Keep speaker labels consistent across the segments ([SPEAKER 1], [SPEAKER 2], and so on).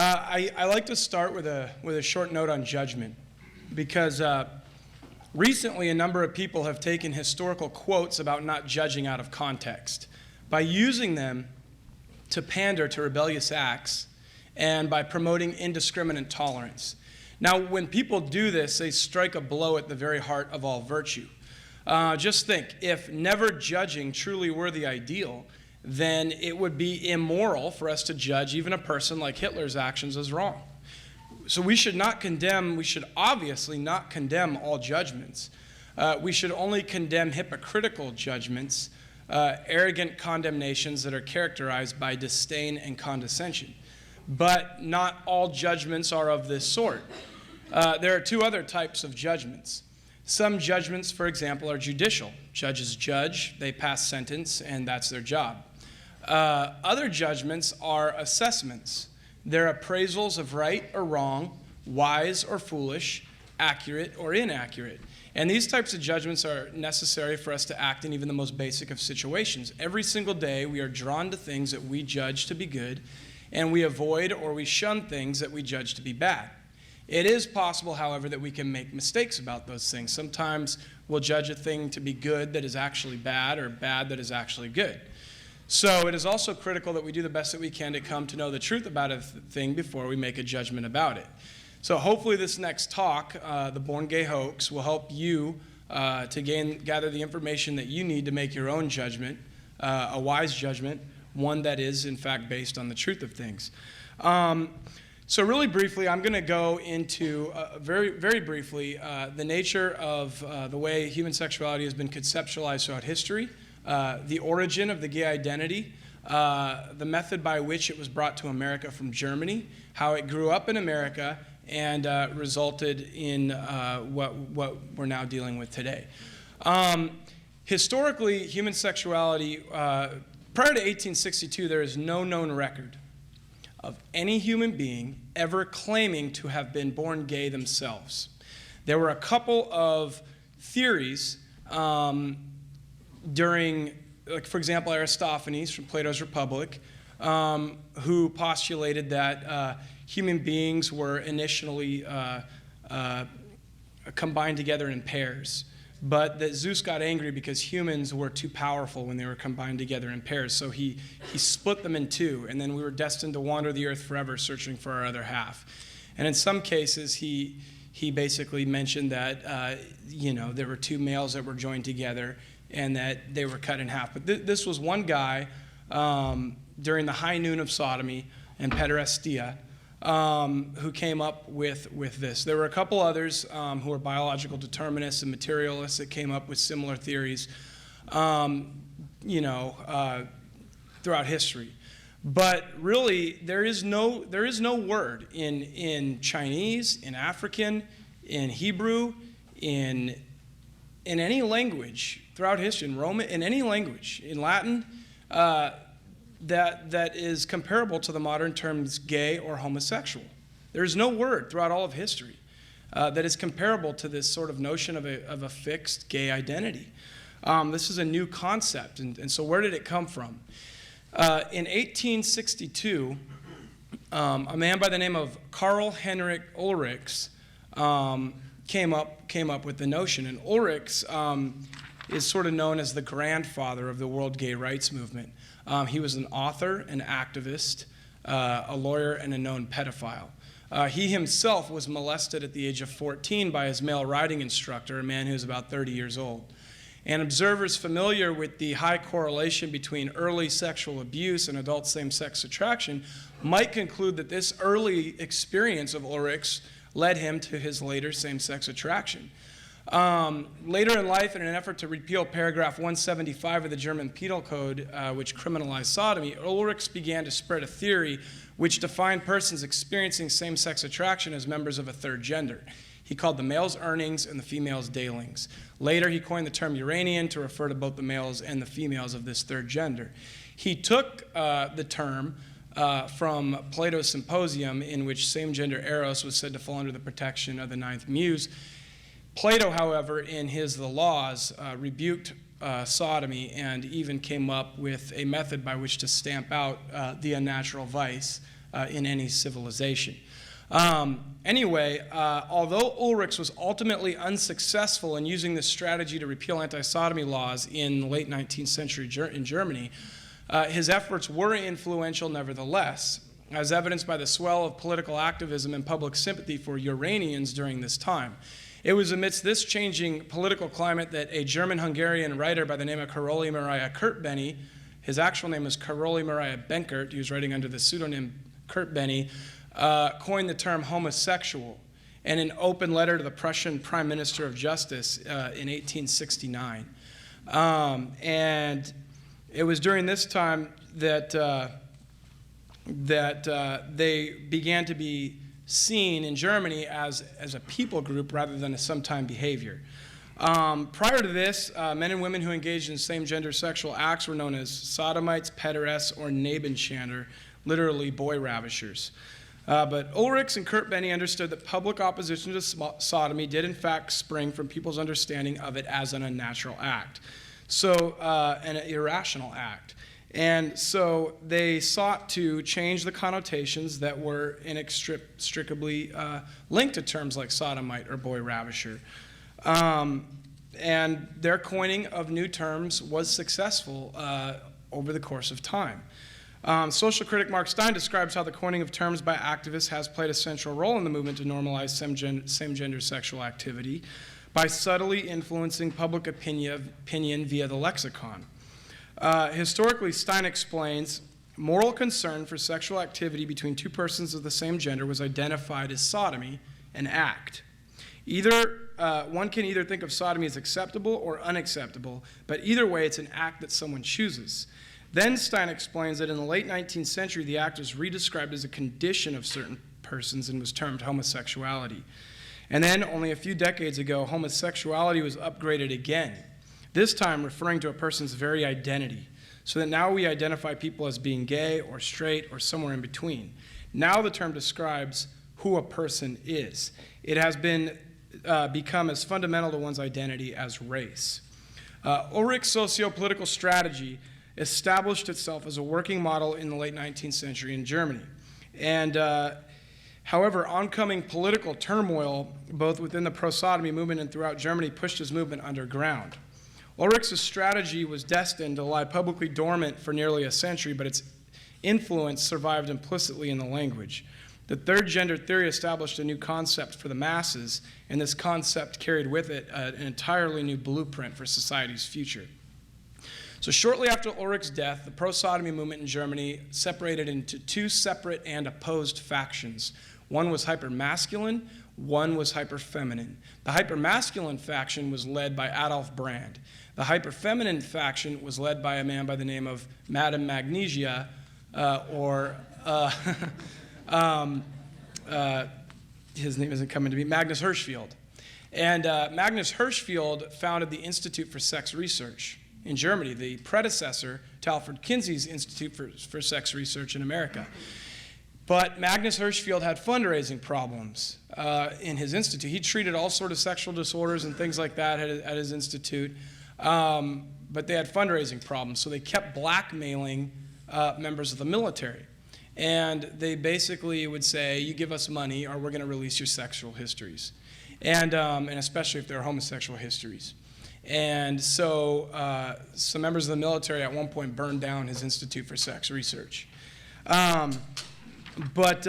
[SPEAKER 1] I like to start with a short note on judgment, because recently a number of people have taken historical quotes about not judging out of context by using them to pander to rebellious acts and by promoting indiscriminate tolerance. Now, when people do this, they strike a blow at the very heart of all virtue. Just think, if never judging truly were the ideal, then it would be immoral for us to judge even a person like Hitler's actions as wrong. So we should obviously not condemn all judgments. We should only condemn hypocritical judgments, arrogant condemnations that are characterized by disdain and condescension. But not all judgments are of this sort. There are two other types of judgments. Some judgments, for example, are judicial. Judges judge, they pass sentence, and that's their job. Other judgments are assessments. They're appraisals of right or wrong, wise or foolish, accurate or inaccurate. And these types of judgments are necessary for us to act in even the most basic of situations. Every single day, we are drawn to things that we judge to be good, and we avoid or we shun things that we judge to be bad. It is possible, however, that we can make mistakes about those things. Sometimes we'll judge a thing to be good that is actually bad, or bad that is actually good. So it is also critical that we do the best that we can to come to know the truth about a thing before we make a judgment about it. So hopefully this next talk, the Born Gay Hoax, will help you to gather the information that you need to make your own judgment, a wise judgment, one that is, in fact, based on the truth of things. So really briefly, I'm going to go into, very, very briefly, the nature of the way human sexuality has been conceptualized throughout history, the origin of the gay identity, the method by which it was brought to America from Germany, how it grew up in America, and resulted in what we're now dealing with today. Historically, human sexuality, prior to 1862, there is no known record of any human being ever claiming to have been born gay themselves. There were a couple of theories during, like, for example, Aristophanes from Plato's Republic, who postulated that human beings were initially combined together in pairs, but that Zeus got angry because humans were too powerful when they were combined together in pairs, so he split them in two, and then we were destined to wander the earth forever searching for our other half. And in some cases, he basically mentioned that there were two males that were joined together and that they were cut in half. But this was one guy during the high noon of sodomy and pederastia who came up with this. There were a couple others who were biological determinists and materialists that came up with similar theories, throughout history. But really, there is no word in Chinese, in African, in Hebrew, in any language throughout history, in Roman, in any language, in Latin, that is comparable to the modern terms gay or homosexual. There is no word throughout all of history that is comparable to this sort of notion of a fixed gay identity. This is a new concept, and so where did it come from? In 1862, a man by the name of Karl Henrik Ulrichs came up with the notion, and Ulrichs is sort of known as the grandfather of the world gay rights movement. He was an author, an activist, a lawyer, and a known pedophile. He himself was molested at the age of 14 by his male riding instructor, a man who was about 30 years old. And observers familiar with the high correlation between early sexual abuse and adult same-sex attraction might conclude that this early experience of Ulrichs led him to his later same-sex attraction. Later in life, in an effort to repeal paragraph 175 of the German Penal Code, which criminalized sodomy, Ulrichs began to spread a theory which defined persons experiencing same-sex attraction as members of a third gender. He called the males earnings and the females daylings. Later, he coined the term Uranian to refer to both the males and the females of this third gender. He took the term from Plato's Symposium, in which same-gender eros was said to fall under the protection of the ninth muse. Plato, however, in his The Laws, rebuked sodomy and even came up with a method by which to stamp out the unnatural vice in any civilization. Anyway, although Ulrichs was ultimately unsuccessful in using this strategy to repeal anti-sodomy laws in the late 19th century in Germany, his efforts were influential nevertheless, as evidenced by the swell of political activism and public sympathy for Uranians during this time. It was amidst this changing political climate that a German-Hungarian writer by the name of Karoli Maria Kurtbeny, his actual name is Karoli Maria Benkert, he was writing under the pseudonym Kurtbeny, coined the term homosexual in an open letter to the Prussian Prime Minister of Justice in 1869. And it was during this time that, they began to be seen in Germany as a people group rather than a sometime behavior. Prior to this, men and women who engaged in same-gender sexual acts were known as sodomites, pederasts, or Nebenschänder, literally boy ravishers. But Ulrichs and Kurtbeny understood that public opposition to sodomy did in fact spring from people's understanding of it as an unnatural act, so an irrational act. And so they sought to change the connotations that were inextricably linked to terms like sodomite or boy ravisher. And their coining of new terms was successful over the course of time. Social critic Mark Stein describes how the coining of terms by activists has played a central role in the movement to normalize same-gender sexual activity by subtly influencing public opinion via the lexicon. Historically, Stein explains, moral concern for sexual activity between two persons of the same gender was identified as sodomy, an act. One can either think of sodomy as acceptable or unacceptable, but either way, it's an act that someone chooses. Then Stein explains that in the late 19th century, the act was redescribed as a condition of certain persons and was termed homosexuality. And then, only a few decades ago, homosexuality was upgraded again, this time referring to a person's very identity, so that now we identify people as being gay or straight or somewhere in between. Now the term describes who a person is. It has become as fundamental to one's identity as race. Ulrich's socio-political strategy established itself as a working model in the late 19th century in Germany. And however, oncoming political turmoil, both within the pro-sodomy movement and throughout Germany, pushed his movement underground. Ulrich's strategy was destined to lie publicly dormant for nearly a century, but its influence survived implicitly in the language. The third gender theory established a new concept for the masses, and this concept carried with it an entirely new blueprint for society's future. So shortly after Ulrich's death, the pro-sodomy movement in Germany separated into two separate and opposed factions. One was hyper-masculine, one was hyper-feminine. The hyper-masculine faction was led by Adolf Brand. The hyper-feminine faction was led by a man by the name of Madame Magnesia, his name isn't coming to me, Magnus Hirschfeld. And Magnus Hirschfeld founded the Institute for Sex Research in Germany, the predecessor to Alfred Kinsey's Institute for Sex Research in America. But Magnus Hirschfeld had fundraising problems in his institute. He treated all sorts of sexual disorders and things like that at his institute, but they had fundraising problems, so they kept blackmailing members of the military. And they basically would say, you give us money or we're going to release your sexual histories, and especially if they're homosexual histories. And so some members of the military at one point burned down his Institute for Sex Research. But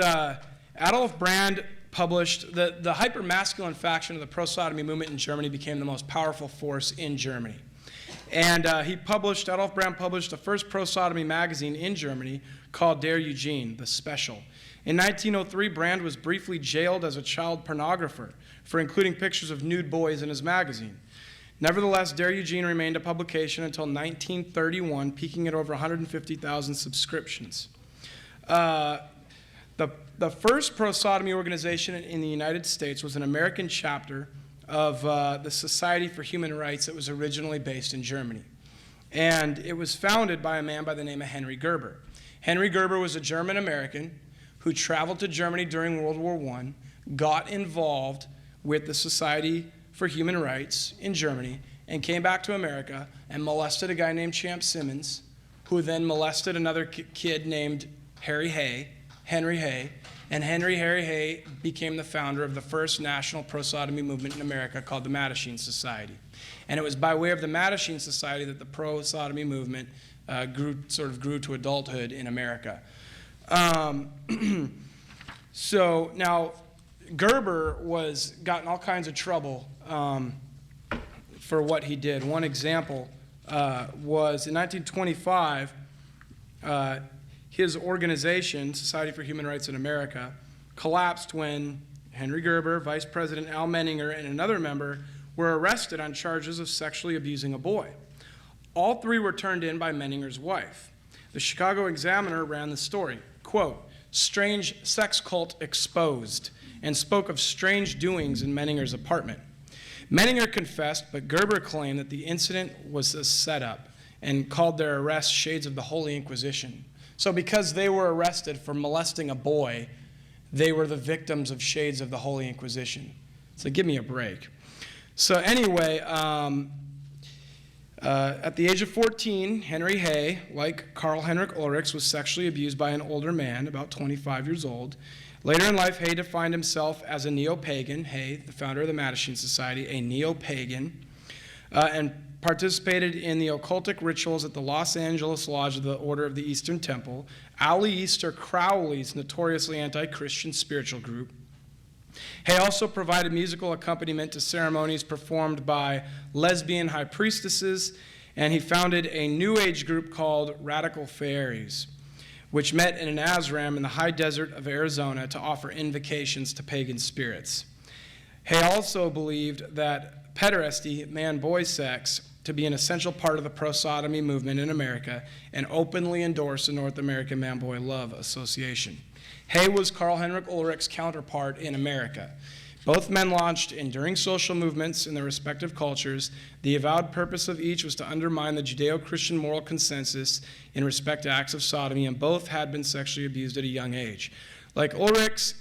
[SPEAKER 1] Adolf Brand published, the hyper-masculine faction of the pro-sodomy movement in Germany became the most powerful force in Germany. And Adolf Brand published the first pro-sodomy magazine in Germany called Der Eugene, the Special. In 1903, Brand was briefly jailed as a child pornographer for including pictures of nude boys in his magazine. Nevertheless, Der Eugene remained a publication until 1931, peaking at over 150,000 subscriptions. The first pro-sodomy organization in the United States was an American chapter of the Society for Human Rights that was originally based in Germany. And it was founded by a man by the name of Henry Gerber. Henry Gerber was a German-American who traveled to Germany during World War I, got involved with the Society for Human Rights in Germany, and came back to America and molested a guy named Champ Simmons, who then molested another kid named Harry Hay, Henry Hay, and Harry Hay became the founder of the first national pro-sodomy movement in America called the Mattachine Society. And it was by way of the Mattachine Society that the pro-sodomy movement grew to adulthood in America. So now, Gerber got in all kinds of trouble for what he did. One example was in 1925, his organization, Society for Human Rights in America, collapsed when Henry Gerber, Vice President Al Menninger, and another member were arrested on charges of sexually abusing a boy. All three were turned in by Menninger's wife. The Chicago Examiner ran the story, quote, "Strange sex cult exposed," and spoke of strange doings in Menninger's apartment. Menninger confessed, but Gerber claimed that the incident was a setup and called their arrest shades of the Holy Inquisition. So because they were arrested for molesting a boy, they were the victims of shades of the Holy Inquisition. So give me a break. So anyway, at the age of 14, Henry Hay, like Karl Heinrich Ulrichs, was sexually abused by an older man, about 25 years old. Later in life, Hay defined himself as a neo-pagan. Hay, the founder of the Mattachine Society, a neo-pagan, and participated in the occultic rituals at the Los Angeles Lodge of the Order of the Eastern Temple, Aleister Crowley's notoriously anti-Christian spiritual group. Hay also provided musical accompaniment to ceremonies performed by lesbian high priestesses, and he founded a New Age group called Radical Fairies, which met in an ashram in the high desert of Arizona to offer invocations to pagan spirits. Hay also believed that pederasty, man-boy sex, to be an essential part of the pro-sodomy movement in America, and openly endorsed the North American Man-Boy Love Association. Hay was Karl Heinrich Ulrich's counterpart in America. Both men launched enduring social movements in their respective cultures. The avowed purpose of each was to undermine the Judeo-Christian moral consensus in respect to acts of sodomy, and both had been sexually abused at a young age. Unlike Ulrichs,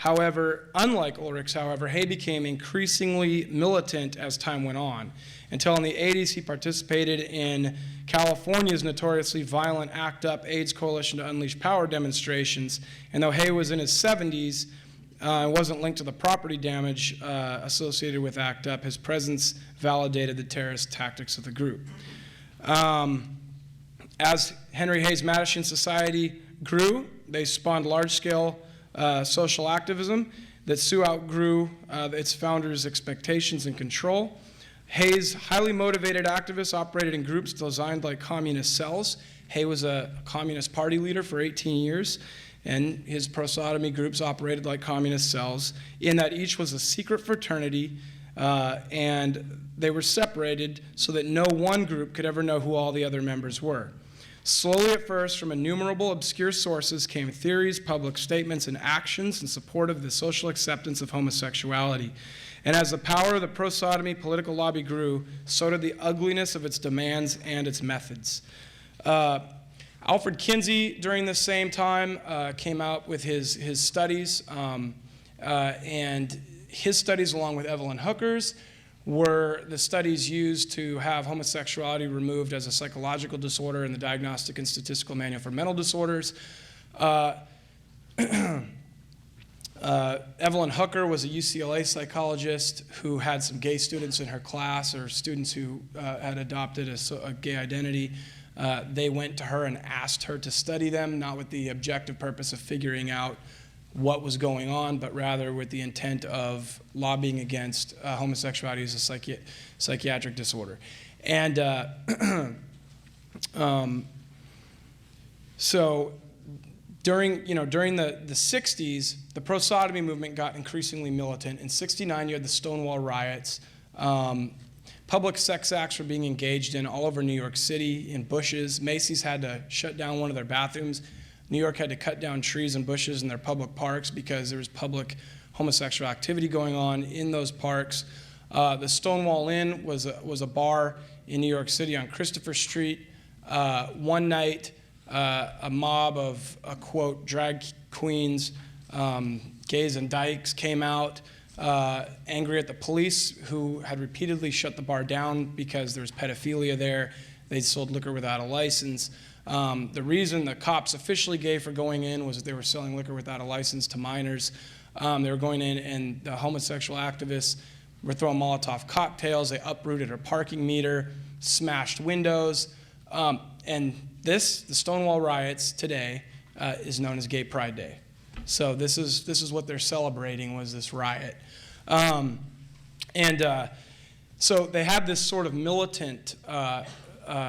[SPEAKER 1] however, Hay became increasingly militant as time went on, until in the 80s he participated in California's notoriously violent ACT UP AIDS Coalition to Unleash Power demonstrations. And though Hay was in his 70s, wasn't linked to the property damage associated with ACT UP, his presence validated the terrorist tactics of the group. As Henry Hay's Mattachine Society grew, they spawned large-scale social activism that soon outgrew its founders' expectations and control. Hay's highly motivated activists operated in groups designed like communist cells. Hay was a Communist Party leader for 18 years, and his pro-sodomy groups operated like communist cells, in that each was a secret fraternity, and they were separated so that no one group could ever know who all the other members were. Slowly at first, from innumerable obscure sources came theories, public statements, and actions in support of the social acceptance of homosexuality. And as the power of the pro-sodomy political lobby grew, so did the ugliness of its demands and its methods. Alfred Kinsey, during the same time, came out with his studies, and his studies, along with Evelyn Hooker's, were the studies used to have homosexuality removed as a psychological disorder in the Diagnostic and Statistical Manual for Mental Disorders. Evelyn Hooker was a UCLA psychologist who had some gay students in her class, or students who had adopted a gay identity. They went to her and asked her to study them, not with the objective purpose of figuring out what was going on, but rather with the intent of lobbying against homosexuality as a psychiatric disorder. And so during the 60s, the pro-sodomy movement got increasingly militant. In '69, you had the Stonewall riots. Public sex acts were being engaged in all over New York City, in bushes. Macy's had to shut down one of their bathrooms. New York had to cut down trees and bushes in their public parks because there was public homosexual activity going on in those parks. The Stonewall Inn was a bar in New York City on Christopher Street. One night, a mob of, quote, drag queens, gays and dykes came out, angry at the police, who had repeatedly shut the bar down because there was pedophilia there. They sold liquor without a license. The reason the cops officially gave for going in was that they were selling liquor without a license to minors. They were going in, and the homosexual activists were throwing Molotov cocktails. They uprooted her parking meter, smashed windows. And the Stonewall riots today is known as Gay Pride Day. So this is what they're celebrating, was this riot. So they had this sort of militant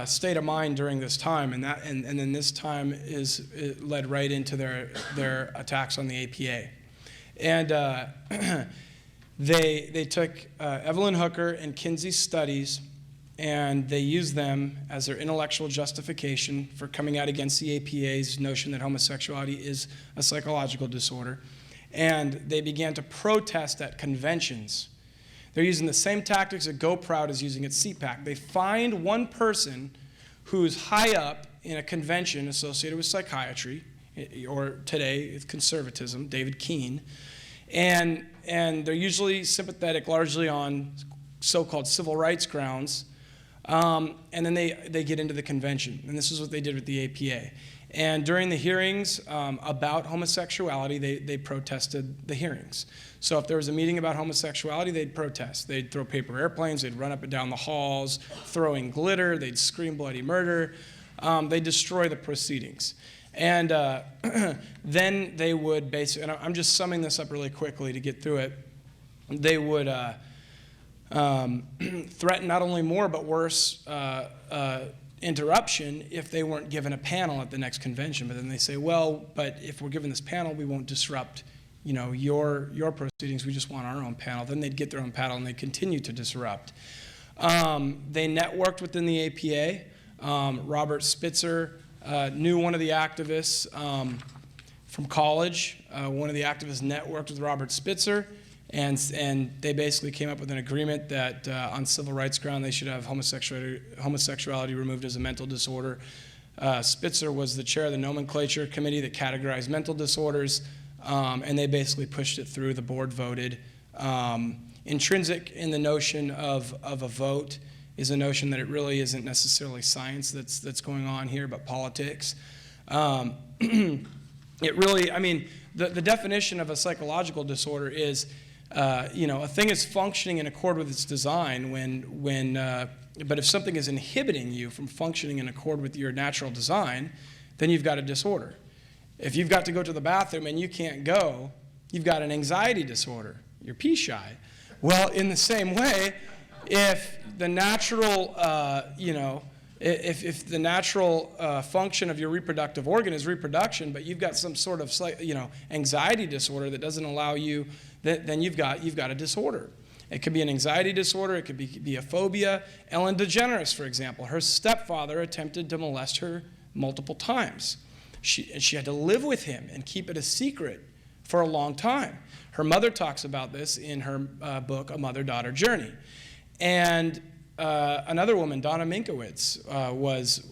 [SPEAKER 1] state of mind during this time, and then this time it led right into their attacks on the APA. And they took Evelyn Hooker and Kinsey's studies, and they used them as their intellectual justification for coming out against the APA's notion that homosexuality is a psychological disorder. And they began to protest at conventions. They're using the same tactics that Go Proud is using at CPAC. They find one person who's high up in a convention associated with psychiatry, or today it's conservatism, David Keene, and they're usually sympathetic largely on so-called civil rights grounds, and then they get into the convention, and this is what they did with the APA. And during the hearings about homosexuality, they protested the hearings. So if there was a meeting about homosexuality, they'd protest. They'd throw paper airplanes, they'd run up and down the halls, throwing glitter, they'd scream bloody murder. They'd destroy the proceedings. And then they would basically, and I'm just summing this up really quickly to get through it, they would threaten not only more but worse interruption if they weren't given a panel at the next convention. But then they say, well, but if we're given this panel, we won't disrupt, your proceedings. We just want our own panel. Then they'd get their own panel, and they continue to disrupt. They networked within the APA. Robert Spitzer knew one of the activists from college. One of the activists networked with Robert Spitzer, and they basically came up with an agreement that on civil rights ground they should have homosexuality removed as a mental disorder. Spitzer was the chair of the nomenclature committee that categorized mental disorders, and they basically pushed it through. The board voted. Intrinsic in the notion of a vote is a notion that it really isn't necessarily science that's going on here, but politics. It really, the definition of a psychological disorder is, a thing is functioning in accord with its design but if something is inhibiting you from functioning in accord with your natural design, then you've got a disorder. If you've got to go to the bathroom and you can't go, you've got an anxiety disorder. You're pee shy. Well, in the same way, if the natural, if the natural function of your reproductive organ is reproduction, but you've got some sort of, anxiety disorder that doesn't allow you, then you've got a disorder. It could be an anxiety disorder. It could be a phobia. Ellen DeGeneres, for example, her stepfather attempted to molest her multiple times. She had to live with him and keep it a secret for a long time. Her mother talks about this in her book, A Mother-Daughter Journey. And another woman, Donna Minkowitz,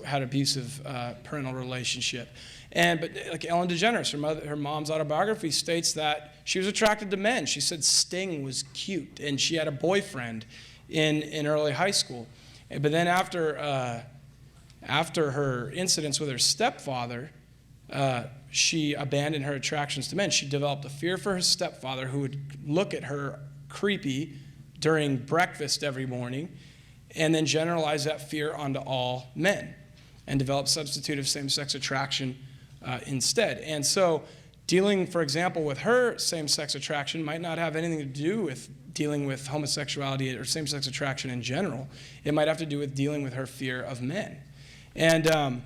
[SPEAKER 1] had an abusive parental relationship. But like Ellen DeGeneres, her mom's autobiography states that she was attracted to men. She said Sting was cute, and she had a boyfriend in early high school. But then after her incidents with her stepfather, she abandoned her attractions to men. She developed a fear for her stepfather, who would look at her creepy during breakfast every morning, and then generalize that fear onto all men, and develop substitutive same-sex attraction instead. And so dealing, for example, with her same-sex attraction might not have anything to do with dealing with homosexuality or same-sex attraction in general. It might have to do with dealing with her fear of men. And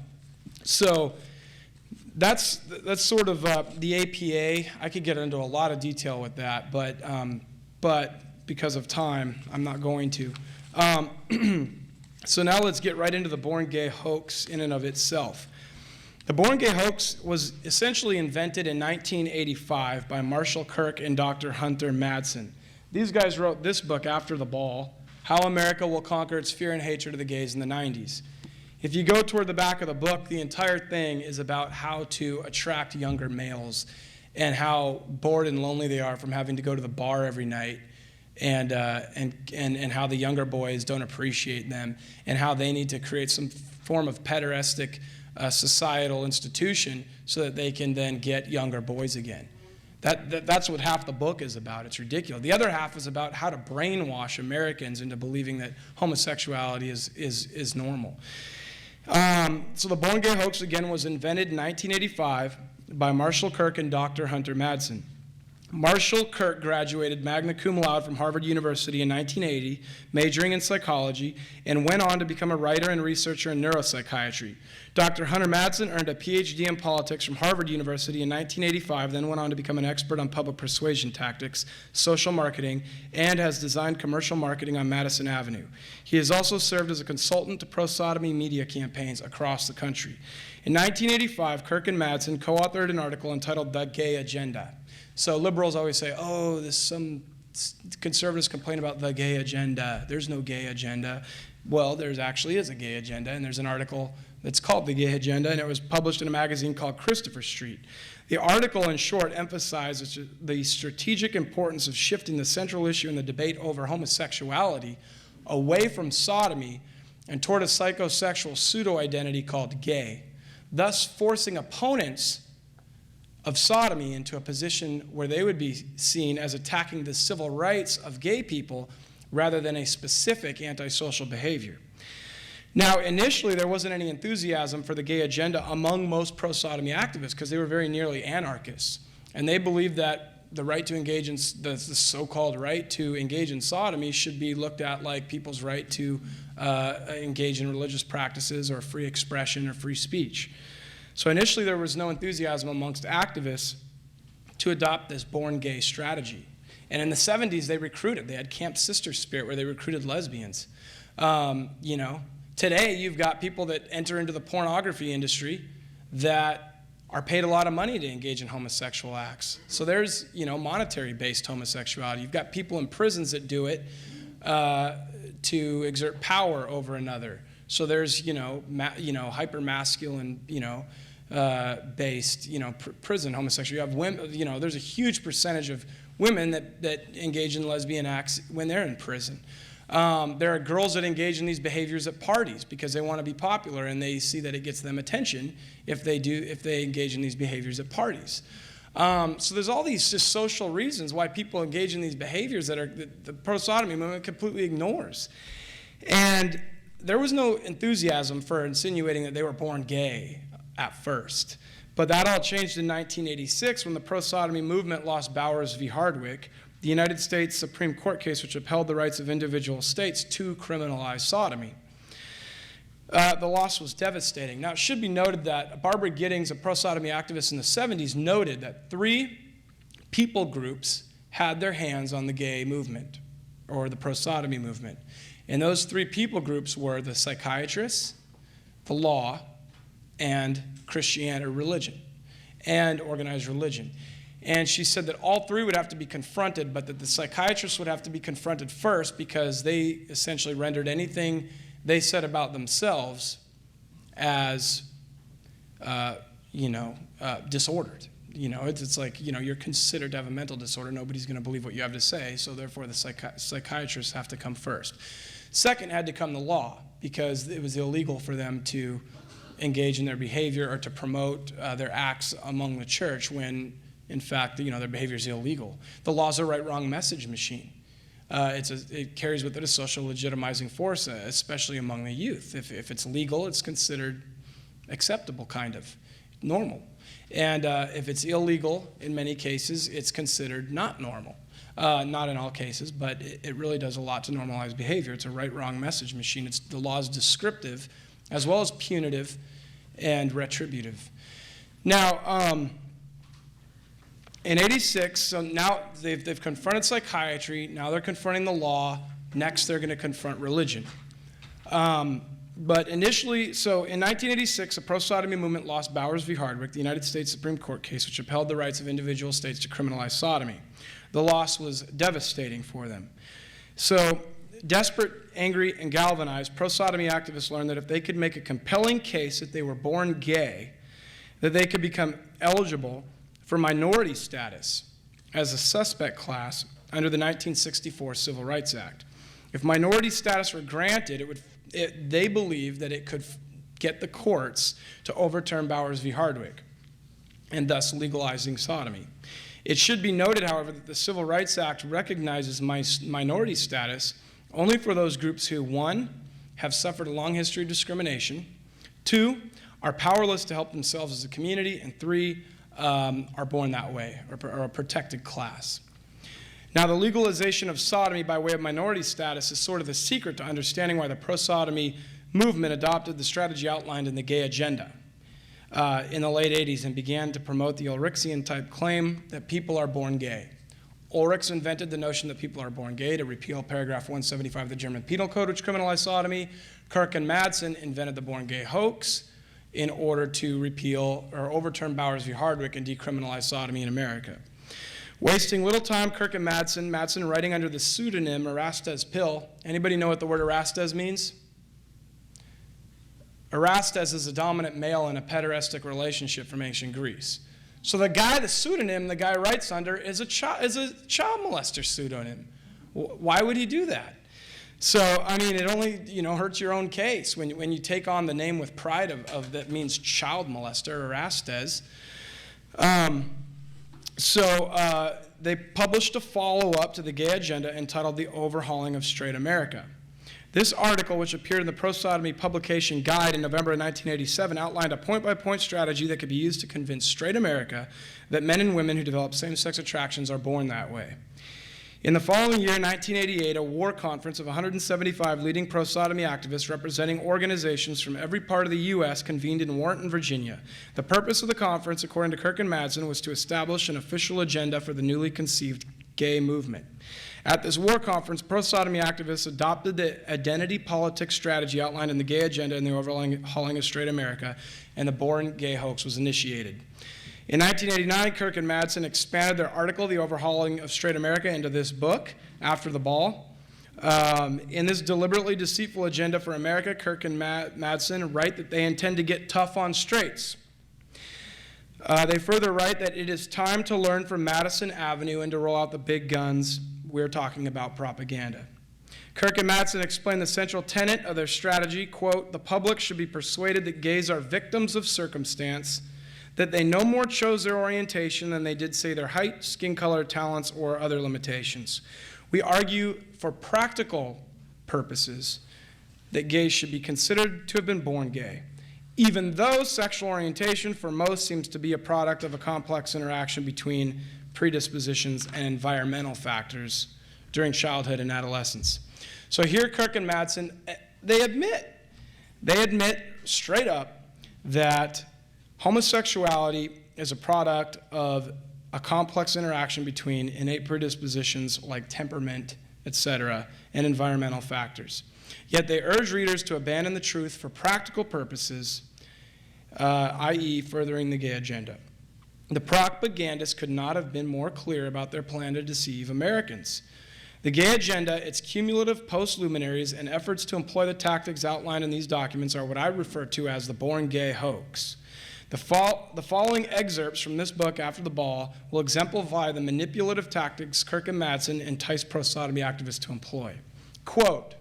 [SPEAKER 1] so that's sort of the APA. I could get into a lot of detail with that, but because of time, I'm not going to. So now let's get right into the born gay hoax in and of itself. The born gay hoax was essentially invented in 1985 by Marshall Kirk and Dr. Hunter Madsen. These guys wrote this book after the ball, How America Will Conquer Its Fear and Hatred of the Gays in the 90s. If you go toward the back of the book, the entire thing is about how to attract younger males and how bored and lonely they are from having to go to the bar every night, and how the younger boys don't appreciate them, and how they need to create some form of pederastic societal institution so that they can then get younger boys again. That's what half the book is about. It's ridiculous. The other half is about how to brainwash Americans into believing that homosexuality is normal. So the born gay hoax, again, was invented in 1985 by Marshall Kirk and Dr. Hunter Madsen. Marshall Kirk graduated magna cum laude from Harvard University in 1980, majoring in psychology, and went on to become a writer and researcher in neuropsychiatry. Dr. Hunter Madsen earned a PhD in politics from Harvard University in 1985, then went on to become an expert on public persuasion tactics, social marketing, and has designed commercial marketing on Madison Avenue. He has also served as a consultant to pro-sodomy media campaigns across the country. In 1985, Kirk and Madsen co-authored an article entitled The Gay Agenda. So liberals always say, oh, some conservatives complain about the gay agenda. There's no gay agenda. Well, there actually is a gay agenda, and there's an article that's called The Gay Agenda, and it was published in a magazine called Christopher Street. The article, in short, emphasizes the strategic importance of shifting the central issue in the debate over homosexuality away from sodomy and toward a psychosexual pseudo-identity called gay, thus forcing opponents of sodomy into a position where they would be seen as attacking the civil rights of gay people rather than a specific antisocial behavior. Now, initially, there wasn't any enthusiasm for the gay agenda among most pro-sodomy activists because they were very nearly anarchists. And they believed that the right to engage in, the so-called right to engage in sodomy should be looked at like people's right to engage in religious practices or free expression or free speech. So initially, there was no enthusiasm amongst activists to adopt this born gay strategy. And in the 70s, they recruited. They had Camp Sister Spirit where they recruited lesbians. Today, you've got people that enter into the pornography industry that are paid a lot of money to engage in homosexual acts. So there's, monetary-based homosexuality. You've got people in prisons that do it to exert power over another. So there's, hyper-masculine, based, prison homosexual. You have women, there's a huge percentage of women that engage in lesbian acts when they're in prison. There are girls that engage in these behaviors at parties because they want to be popular and they see that it gets them attention if they engage in these behaviors at parties. So there's all these just social reasons why people engage in these behaviors that the pro-sodomy movement completely ignores. And there was no enthusiasm for insinuating that they were born gay at first. But that all changed in 1986 when the pro-sodomy movement lost Bowers v. Hardwick, the United States Supreme Court case which upheld the rights of individual states to criminalize sodomy. The loss was devastating. Now, it should be noted that Barbara Giddings, a pro-sodomy activist in the 70s, noted that 3 people groups had their hands on the gay movement, or the pro-sodomy movement. And those 3 people groups were the psychiatrists, the law, and Christianity or religion, and organized religion. And she said that all 3 would have to be confronted, but that the psychiatrists would have to be confronted first because they essentially rendered anything they said about themselves as, disordered. It's like, you're considered to have a mental disorder. Nobody's going to believe what you have to say, so therefore the psychiatrists have to come first. Second had to come the law, because it was illegal for them to engage in their behavior or to promote their acts among the church when, in fact, their behavior is illegal. The law's a right-wrong message machine. It carries with it a social legitimizing force, especially among the youth. If it's legal, it's considered acceptable, kind of, normal. And if it's illegal, in many cases, it's considered not normal. Not in all cases, but it really does a lot to normalize behavior. It's a right-wrong message machine. The law is descriptive as well as punitive and retributive. Now, in 86, so now they've confronted psychiatry, now they're confronting the law, next they're going to confront religion. But initially, so in 1986, the pro-sodomy movement lost Bowers v. Hardwick, the United States Supreme Court case, which upheld the rights of individual states to criminalize sodomy. The loss was devastating for them. So, desperate, angry, and galvanized, pro-sodomy activists learned that if they could make a compelling case that they were born gay, that they could become eligible for minority status as a suspect class under the 1964 Civil Rights Act. If minority status were granted, they believed that it could get the courts to overturn Bowers v. Hardwick, and thus legalizing sodomy. It should be noted, however, that the Civil Rights Act recognizes minority status only for those groups who, 1, have suffered a long history of discrimination, 2, are powerless to help themselves as a community, and 3, are born that way, or a protected class. Now, the legalization of sodomy by way of minority status is sort of the secret to understanding why the pro-sodomy movement adopted the strategy outlined in the gay agenda in the late 80s and began to promote the Ulrichian-type claim that people are born gay. Ulrich invented the notion that people are born gay to repeal paragraph 175 of the German Penal Code, which criminalized sodomy. Kirk and Madsen invented the born gay hoax in order to repeal or overturn Bowers v. Hardwick and decriminalize sodomy in America. Wasting little time, Kirk and Madsen writing under the pseudonym Erastes Pill. Anybody know what the word Erastes means? Erastes is a dominant male in a pederastic relationship from ancient Greece. So the pseudonym the guy writes under is a child molester pseudonym. Why would he do that? So, I mean, it only, hurts your own case when you take on the name with pride of that means child molester, Erastes. They published a follow-up to the gay agenda entitled The Overhauling of Straight America. This article, which appeared in the Pro-Sodomy Publication Guide in November of 1987, outlined a point-by-point strategy that could be used to convince straight America that men and women who develop same-sex attractions are born that way. In the following year, 1988, a war conference of 175 leading pro-sodomy activists representing organizations from every part of the U.S. convened in Warrenton, Virginia. The purpose of the conference, according to Kirk and Madsen, was to establish an official agenda for the newly conceived gay movement. At this war conference, pro-sodomy activists adopted the identity politics strategy outlined in the gay agenda and the overhauling of straight America, and the born gay hoax was initiated. In 1989, Kirk and Madsen expanded their article, The Overhauling of Straight America, into this book, After the Ball. In this deliberately deceitful agenda for America, Kirk and Madsen write that they intend to get tough on straights. They further write that it is time to learn from Madison Avenue and to roll out the big guns. We're talking about propaganda. Kirk and Madsen explain the central tenet of their strategy, quote, the public should be persuaded that gays are victims of circumstance, that they no more chose their orientation than they did, say, their height, skin color, talents, or other limitations. We argue for practical purposes that gays should be considered to have been born gay, even though sexual orientation for most seems to be a product of a complex interaction between predispositions and environmental factors during childhood and adolescence. So here Kirk and Madsen, they admit straight up that homosexuality is a product of a complex interaction between innate predispositions like temperament, etc., and environmental factors. Yet they urge readers to abandon the truth for practical purposes, i.e. furthering the gay agenda. The propagandists could not have been more clear about their plan to deceive Americans. The gay agenda, its cumulative post-luminaries, and efforts to employ the tactics outlined in these documents are what I refer to as the born gay hoax. The following excerpts from this book, After the Ball, will exemplify the manipulative tactics Kirk and Madsen entice pro-sodomy activists to employ. Quote,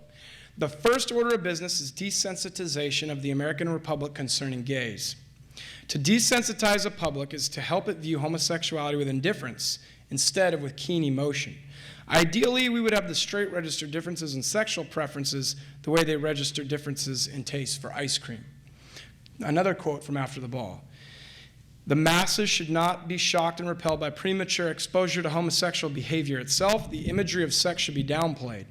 [SPEAKER 1] the first order of business is desensitization of the American Republic concerning gays. To desensitize a public is to help it view homosexuality with indifference instead of with keen emotion. Ideally, we would have the straight register differences in sexual preferences the way they register differences in taste for ice cream. Another quote from After the Ball. The masses should not be shocked and repelled by premature exposure to homosexual behavior itself. The imagery of sex should be downplayed.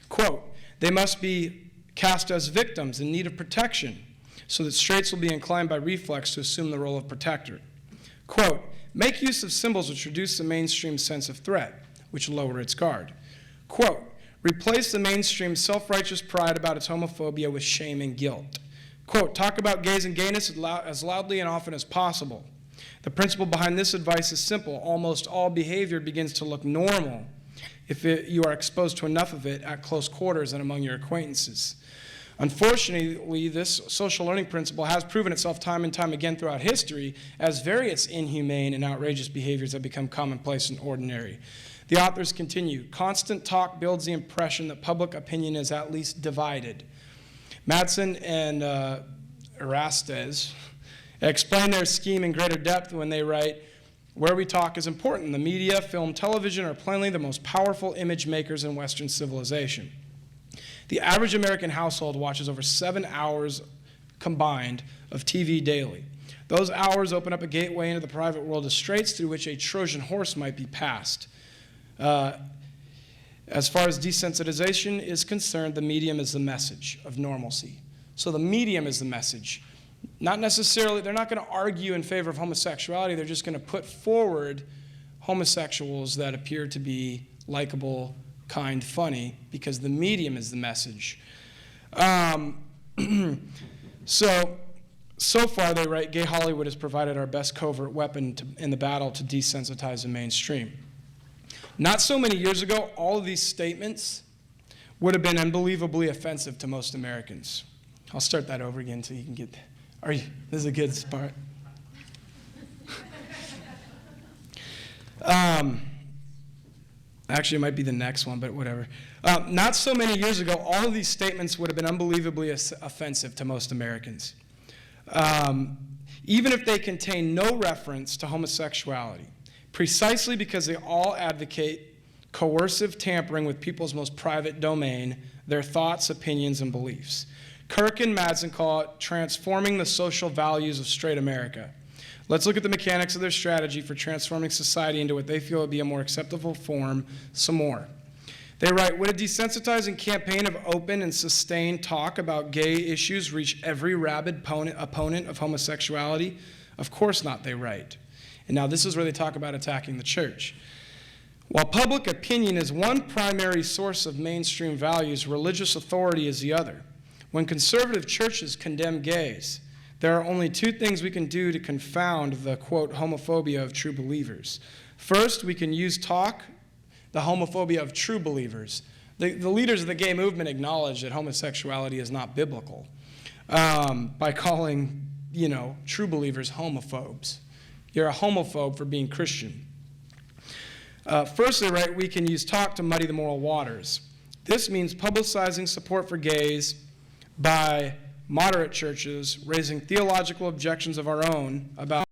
[SPEAKER 1] Quote, they must be cast as victims in need of protection so that straights will be inclined by reflex to assume the role of protector. Quote, make use of symbols which reduce the mainstream sense of threat, which lower its guard. Quote, replace the mainstream self-righteous pride about its homophobia with shame and guilt. Quote, talk about gays and gayness as loudly and often as possible. The principle behind this advice is simple. Almost all behavior begins to look normal if you are exposed to enough of it at close quarters and among your acquaintances. Unfortunately, this social learning principle has proven itself time and time again throughout history as various inhumane and outrageous behaviors have become commonplace and ordinary. The authors continue, constant talk builds the impression that public opinion is at least divided. Madsen and Erastes explain their scheme in greater depth when they write, "Where we talk is important. The media, film, television are plainly the most powerful image makers in Western civilization. The average American household watches over 7 hours combined of TV daily. Those hours open up a gateway into the private world of straits through which a Trojan horse might be passed. As far as desensitization is concerned, the medium is the message of normalcy." So the medium is the message. Not necessarily, they're not going to argue in favor of homosexuality, they're just going to put forward homosexuals that appear to be likable, kind, funny, because the medium is the message. So far, they write, gay Hollywood has provided our best covert weapon in the battle to desensitize the mainstream. Not so many years ago, all of these statements would have been unbelievably offensive to most Americans. I'll start that over again so you can get, this is a good part. Actually, it might be the next one, but whatever. Not so many years ago, all of these statements would have been unbelievably offensive to most Americans. Even if they contain no reference to homosexuality, precisely because they all advocate coercive tampering with people's most private domain, their thoughts, opinions, and beliefs. Kirk and Madsen call it transforming the social values of straight America. Let's look at the mechanics of their strategy for transforming society into what they feel would be a more acceptable form some more. They write, would a desensitizing campaign of open and sustained talk about gay issues reach every rabid opponent of homosexuality? Of course not, they write. And now this is where they talk about attacking the church. While public opinion is one primary source of mainstream values, religious authority is the other. When conservative churches condemn gays, there are only two things we can do to confound the, quote, homophobia of true believers. First, we can use talk, the homophobia of true believers. The leaders of the gay movement acknowledge that homosexuality is not biblical by calling, true believers homophobes. You're a homophobe for being Christian. Firstly, right, we can use talk to muddy the moral waters. This means publicizing support for gays by moderate churches, raising theological objections of our own about